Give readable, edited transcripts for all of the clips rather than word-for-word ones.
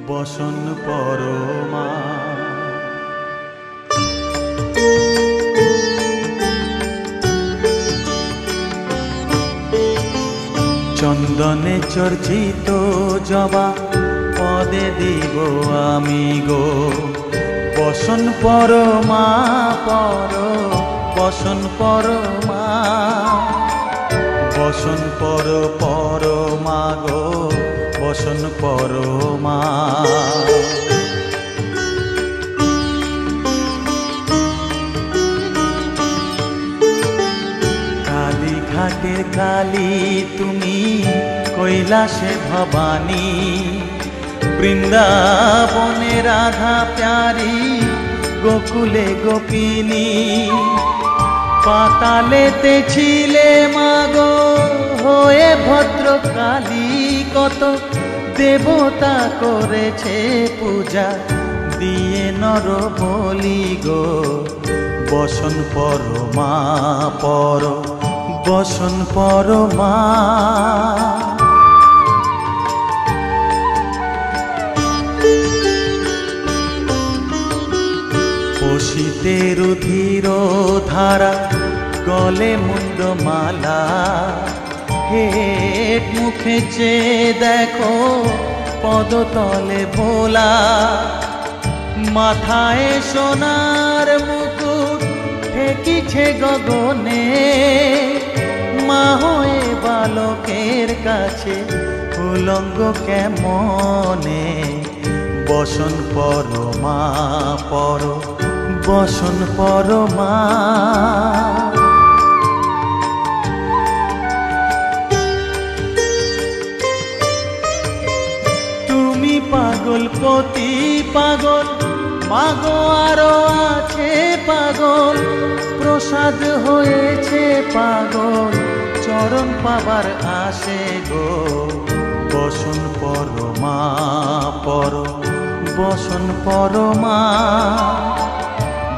বসন পরমা। চন্দনে চর্চিত জবা পদে দিব আমি গো, বসন পরমা পর বসন পরমা, বসন পর পরমা গো, বসন পরমা। কালী ঘাটের কালী তুমি, কৈলাসে ভবানী, বৃন্দাবনে রাধা প্যারি, গোকুলে গোপিনী। পাতালেতে ছিলে মাগো হয়ে ভদ্রকালী, কত দেবতা করেছে পূজা দিয়ে নর বলি গো, বসন পরমা পর বসন পরমা। বসিতে রুধির ধারা, গলে মুন্ডমালা, হেট মুখে চেয়ে দেখো পদতলে ভোলা। মাথায় সোনার মুকুট ঠেকিছে গগনে, মা হয়ে বালকের কাছে উলঙ্গ কেমনে, বসন পরমা পর বসন পরমা। তুমি পাগল পতি পাগল, মাগো আরো আছে পাগল, প্রসাদ হয়েছে পাগল, চরণ পাবার আসে গো, বসন পরমা পর বসন পরমা।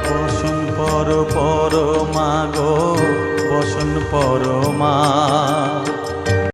বসন পরমা গো, বসন পরমা।